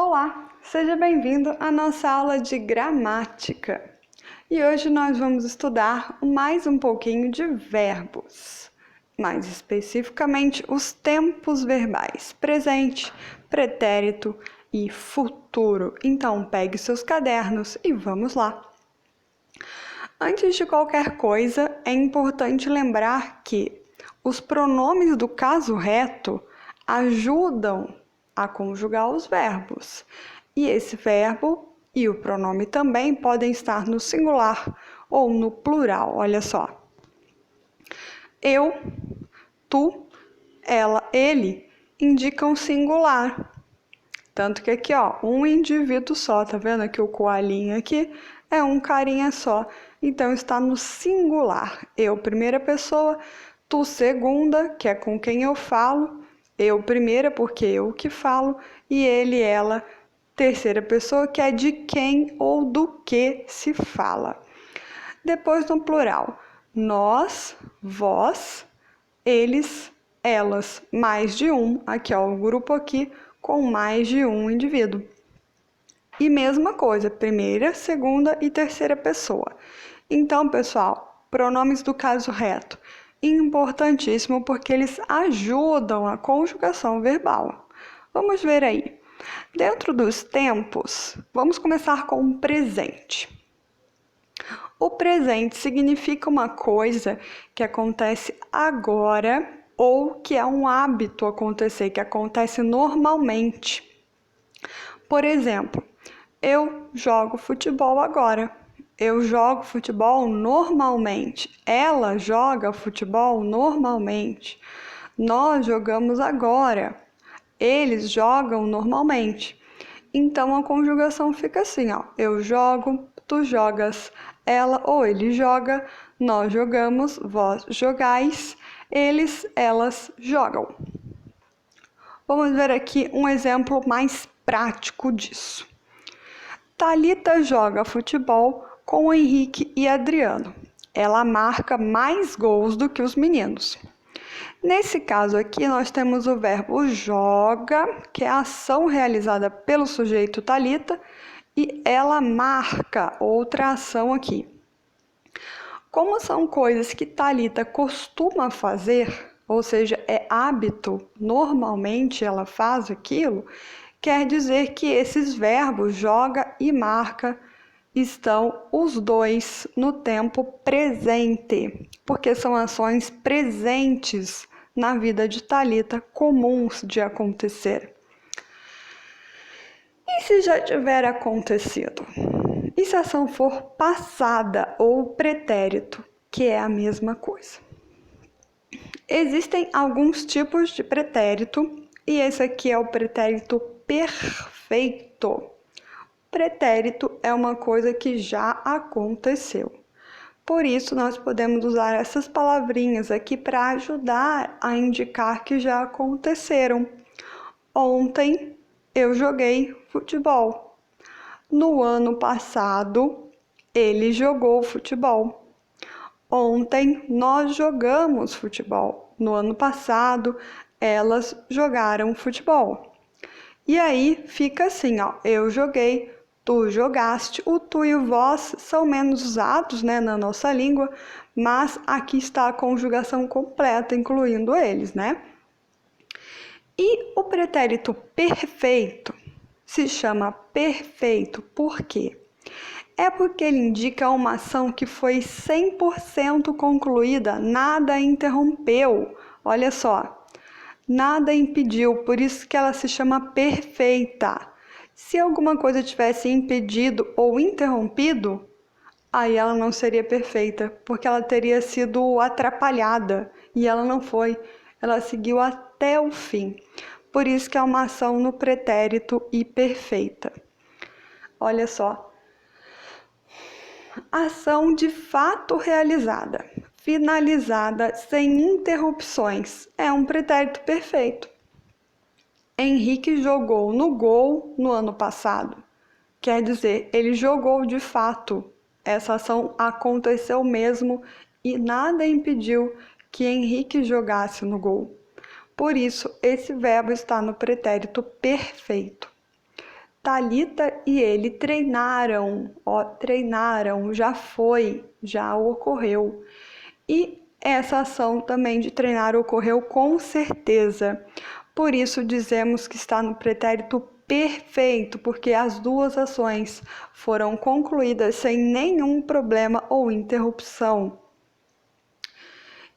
Olá, seja bem-vindo à nossa aula de gramática. E hoje nós vamos estudar mais um pouquinho de verbos, mais especificamente os tempos verbais: presente, pretérito e futuro. Então, pegue seus cadernos e vamos lá. Antes de qualquer coisa, é importante lembrar que os pronomes do caso reto ajudam a conjugar os verbos. E esse verbo e o pronome também podem estar no singular ou no plural. Olha só. Eu, tu, ela, ele indicam singular. Tanto que aqui, ó, um indivíduo só, tá vendo aqui o coelhinho aqui? É um carinha só. Então está no singular. Eu, primeira pessoa, tu, segunda, que é com quem eu falo. Eu, primeira, porque eu que falo. E ele, ela, terceira pessoa, que é de quem ou do que se fala. Depois no plural. Nós, vós, eles, elas, mais de um. Aqui, ó, o grupo aqui com mais de um indivíduo. E mesma coisa, primeira, segunda e terceira pessoa. Então, pessoal, pronomes do caso reto, importantíssimo porque eles ajudam a conjugação verbal. Vamos ver aí. Dentro dos tempos, vamos começar com o presente. O presente significa uma coisa que acontece agora ou que é um hábito acontecer, que acontece normalmente. Por exemplo, eu jogo futebol agora. Eu jogo futebol normalmente. Ela joga futebol normalmente. Nós jogamos agora. Eles jogam normalmente. Então a conjugação fica assim, ó. Eu jogo, tu jogas, ela ou ele joga, nós jogamos, vós jogais, eles, elas jogam. Vamos ver aqui um exemplo mais prático disso. Thalita joga futebol com o Henrique e Adriano. Ela marca mais gols do que os meninos. Nesse caso aqui, nós temos o verbo joga, que é a ação realizada pelo sujeito Thalita, e ela marca, outra ação aqui. Como são coisas que Thalita costuma fazer, ou seja, é hábito, normalmente ela faz aquilo, quer dizer que esses verbos joga e marca estão os dois no tempo presente, porque são ações presentes na vida de Thalita, comuns de acontecer. E se já tiver acontecido? E se a ação for passada ou pretérito, que é a mesma coisa? Existem alguns tipos de pretérito, e esse aqui é o pretérito perfeito. Pretérito é uma coisa que já aconteceu. Por isso, nós podemos usar essas palavrinhas aqui para ajudar a indicar que já aconteceram. Ontem eu joguei futebol. No ano passado, ele jogou futebol. Ontem nós jogamos futebol. No ano passado, elas jogaram futebol. E aí fica assim, ó, eu joguei, tu jogaste. O tu e o vós são menos usados, né, na nossa língua, mas aqui está a conjugação completa, incluindo eles, né? E o pretérito perfeito se chama perfeito por quê? É porque ele indica uma ação que foi 100% concluída, nada interrompeu. Olha só, nada impediu, por isso que ela se chama perfeita. Se alguma coisa tivesse impedido ou interrompido, aí ela não seria perfeita, porque ela teria sido atrapalhada e ela não foi. Ela seguiu até o fim. Por isso que é uma ação no pretérito e perfeita. Olha só. Ação de fato realizada, finalizada sem interrupções. É um pretérito perfeito. Henrique jogou no gol no ano passado. Quer dizer, ele jogou de fato. Essa ação aconteceu mesmo e nada impediu que Henrique jogasse no gol. Por isso, esse verbo está no pretérito perfeito. Thalita e ele treinaram, treinaram, já foi, já ocorreu. E essa ação também de treinar ocorreu com certeza. Por isso dizemos que está no pretérito perfeito, porque as duas ações foram concluídas sem nenhum problema ou interrupção.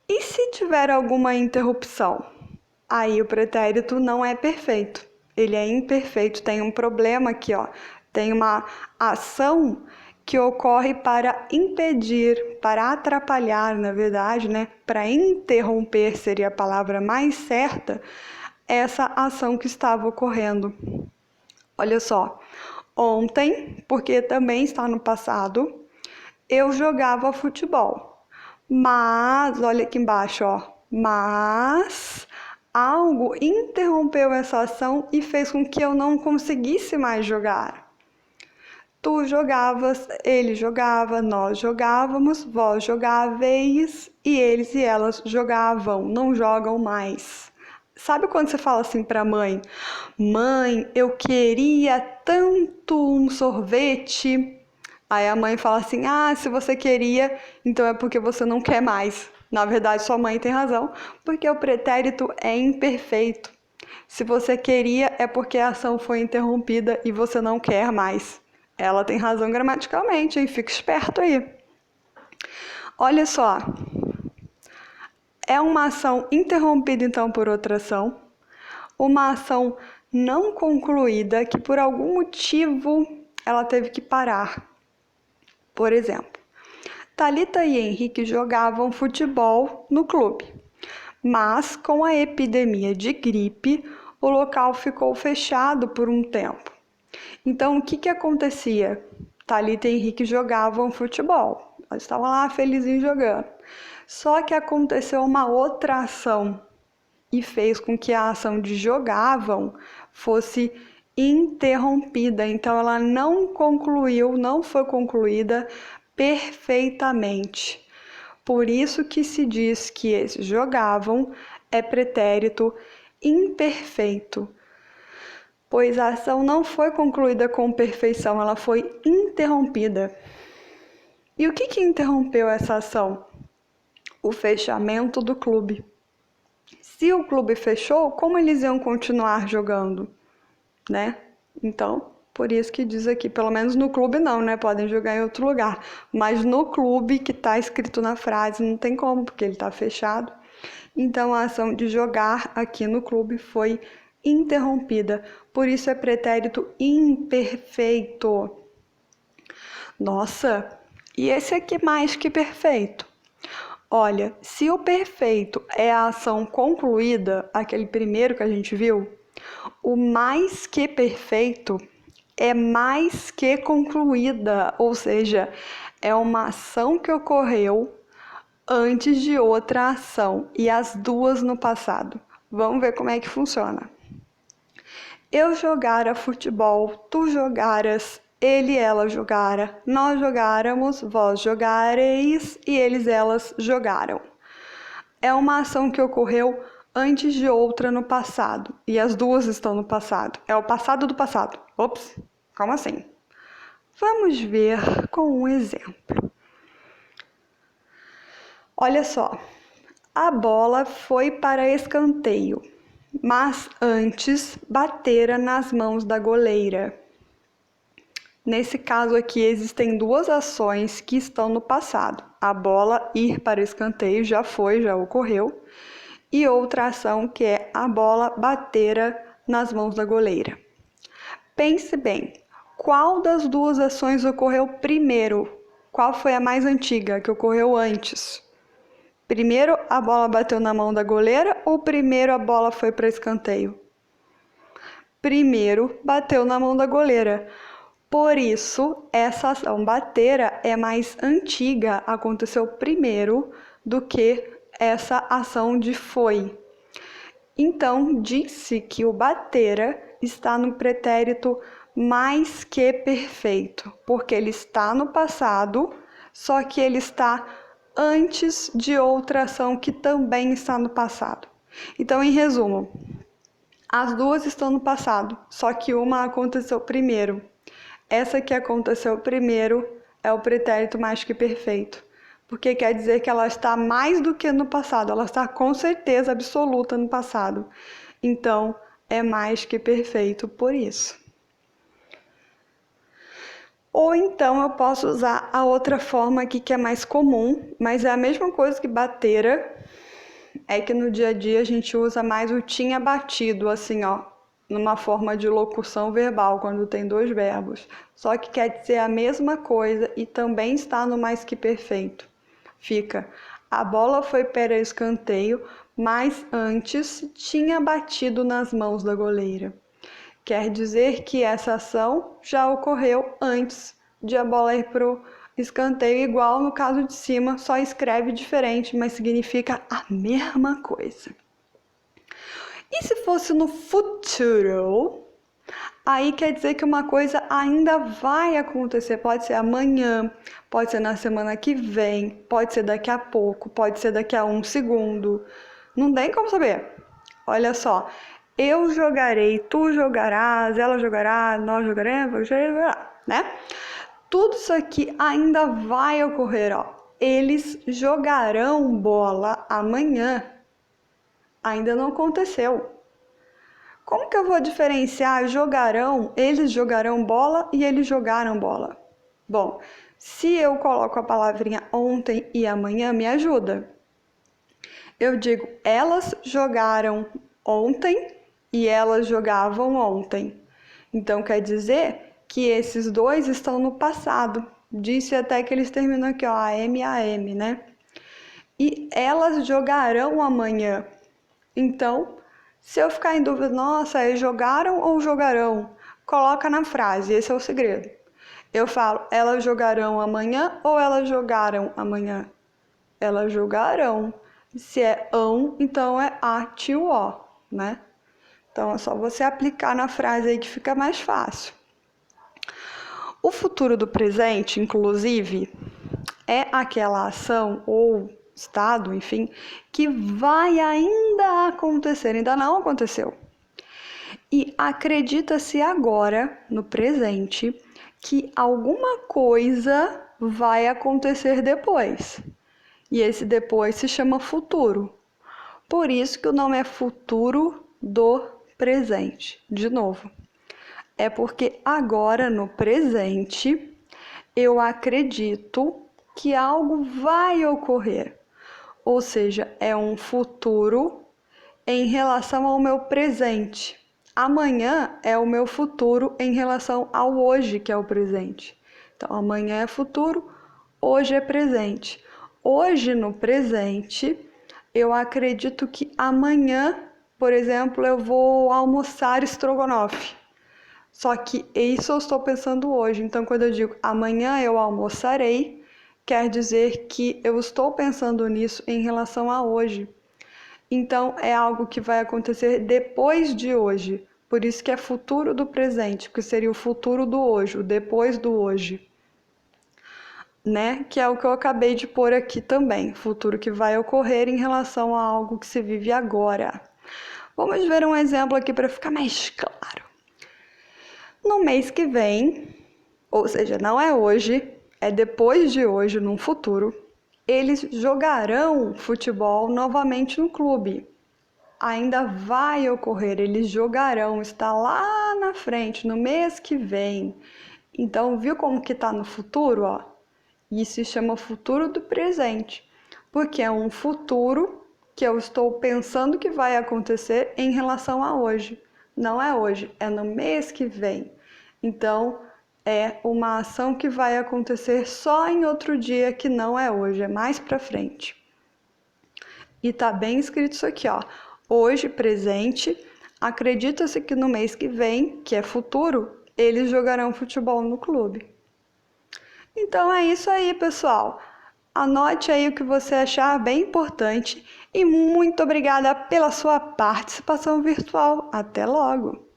E se tiver alguma interrupção? Aí o pretérito não é perfeito, ele é imperfeito, tem um problema aqui, tem uma ação que ocorre para impedir, para atrapalhar, na verdade, para interromper seria a palavra mais certa, essa ação que estava ocorrendo. Olha só, ontem, porque também está no passado, eu jogava futebol, mas, olha aqui embaixo, mas algo interrompeu essa ação e fez com que eu não conseguisse mais jogar. Tu jogavas, ele jogava, nós jogávamos, vós jogáveis e eles e elas jogavam, não jogam mais. Sabe quando você fala assim para a mãe: mãe, eu queria tanto um sorvete. Aí a mãe fala assim: ah, se você queria, então é porque você não quer mais. Na verdade, sua mãe tem razão, porque o pretérito é imperfeito. Se você queria, é porque a ação foi interrompida e você não quer mais. Ela tem razão gramaticalmente, hein? Fica esperto aí. Olha só. É uma ação interrompida, então, por outra ação. Uma ação não concluída que, por algum motivo, ela teve que parar. Por exemplo, Thalita e Henrique jogavam futebol no clube, mas com a epidemia de gripe, o local ficou fechado por um tempo. Então, o que acontecia? Thalita e Henrique jogavam futebol, eles estavam lá felizinhos jogando. Só que aconteceu uma outra ação e fez com que a ação de jogavam fosse interrompida. Então, ela não foi concluída perfeitamente. Por isso que se diz que esse jogavam é pretérito imperfeito, pois a ação não foi concluída com perfeição, ela foi interrompida. E o que interrompeu essa ação? O fechamento do clube. Se o clube fechou, como eles iam continuar jogando, Então, por isso que diz aqui, pelo menos no clube não, Podem jogar em outro lugar. Mas no clube que está escrito na frase, não tem como, porque ele está fechado. Então, a ação de jogar aqui no clube foi interrompida. Por isso é pretérito imperfeito. Nossa, e esse aqui mais que perfeito? Olha, se o perfeito é a ação concluída, aquele primeiro que a gente viu, o mais que perfeito é mais que concluída, ou seja, é uma ação que ocorreu antes de outra ação e as duas no passado. Vamos ver como é que funciona. Eu jogara futebol, tu jogaras, ele e ela jogara, nós jogáramos, vós jogareis e eles e elas jogaram. É uma ação que ocorreu antes de outra no passado, e as duas estão no passado. É o passado do passado. Ops, como assim? Vamos ver com um exemplo. Olha só, a bola foi para escanteio, mas antes batera nas mãos da goleira. Nesse caso aqui, existem duas ações que estão no passado. A bola ir para escanteio já ocorreu. E outra ação que é a bola batera nas mãos da goleira. Pense bem, qual das duas ações ocorreu primeiro? Qual foi a mais antiga, que ocorreu antes? Primeiro a bola bateu na mão da goleira ou primeiro a bola foi para escanteio? Primeiro bateu na mão da goleira. Por isso, essa ação batera é mais antiga, aconteceu primeiro do que essa ação de foi. Então, disse que o batera está no pretérito mais que perfeito, porque ele está no passado, só que ele está antes de outra ação que também está no passado. Então, em resumo, As duas estão no passado, só que uma aconteceu primeiro. Essa que aconteceu primeiro é o pretérito mais que perfeito, porque quer dizer que ela está mais do que no passado, ela está com certeza absoluta no passado. Então, é mais que perfeito por isso. Ou então eu posso usar a outra forma aqui que é mais comum, mas é a mesma coisa que batera, é que no dia a dia a gente usa mais o tinha batido, assim, ó, numa forma de locução verbal, quando tem dois verbos. Só que quer dizer a mesma coisa e também está no mais que perfeito. Fica, a bola foi para escanteio, mas antes tinha batido nas mãos da goleira. Quer dizer que essa ação já ocorreu antes de a bola ir para o escanteio, igual no caso de cima, só escreve diferente, mas significa a mesma coisa. E se fosse no futuro, aí quer dizer que uma coisa ainda vai acontecer. Pode ser amanhã, pode ser na semana que vem, pode ser daqui a pouco, pode ser daqui a 1 segundo. Não tem como saber. Olha só. Eu jogarei, tu jogarás, ela jogará, nós jogaremos, né? Tudo isso aqui ainda vai ocorrer, ó. Eles jogarão bola amanhã. Ainda não aconteceu. Como que eu vou diferenciar jogarão, eles jogarão bola e eles jogaram bola? Bom, se eu coloco a palavrinha ontem e amanhã, me ajuda. Eu digo, elas jogaram ontem e elas jogavam ontem. Então, quer dizer que esses dois estão no passado. Disse até que eles terminam aqui, ó, AM, né? E elas jogarão amanhã. Então, se eu ficar em dúvida, nossa, é jogaram ou jogarão? Coloca na frase, esse é o segredo. Eu falo, elas jogarão amanhã ou elas jogaram amanhã? Elas jogarão. Se é ão, então é a, tio, ó, né? Então, é só você aplicar na frase aí que fica mais fácil. O futuro do presente, inclusive, é aquela ação ou estado, enfim, que vai ainda acontecer, ainda não aconteceu. E acredita-se agora, no presente, que alguma coisa vai acontecer depois. E esse depois se chama futuro. Por isso que o nome é futuro do presente. De novo, é porque agora no presente eu acredito que algo vai ocorrer. Ou seja, é um futuro em relação ao meu presente. Amanhã é o meu futuro em relação ao hoje, que é o presente. Então, amanhã é futuro, hoje é presente. Hoje, no presente, eu acredito que amanhã, por exemplo, eu vou almoçar estrogonofe. Só que isso eu estou pensando hoje. Então, quando eu digo amanhã eu almoçarei, quer dizer que eu estou pensando nisso em relação a hoje. Então, é algo que vai acontecer depois de hoje. Por isso que é futuro do presente, porque seria o futuro do hoje, o depois do hoje. Né? Que é o que eu acabei de pôr aqui também. Futuro que vai ocorrer em relação a algo que se vive agora. Vamos ver um exemplo aqui para ficar mais claro. No mês que vem, ou seja, não é hoje, é depois de hoje, num futuro, eles jogarão futebol novamente no clube. Ainda vai ocorrer, eles jogarão, está lá na frente, no mês que vem. Então, viu como que está no futuro, ó? Isso se chama futuro do presente, porque é um futuro que eu estou pensando que vai acontecer em relação a hoje. Não é hoje, é no mês que vem. Então, é uma ação que vai acontecer só em outro dia que não é hoje, é mais para frente. E tá bem escrito isso aqui, ó. Hoje, presente, acredita-se que no mês que vem, que é futuro, eles jogarão futebol no clube. Então é isso aí, pessoal. Anote aí o que você achar bem importante e muito obrigada pela sua participação virtual. Até logo!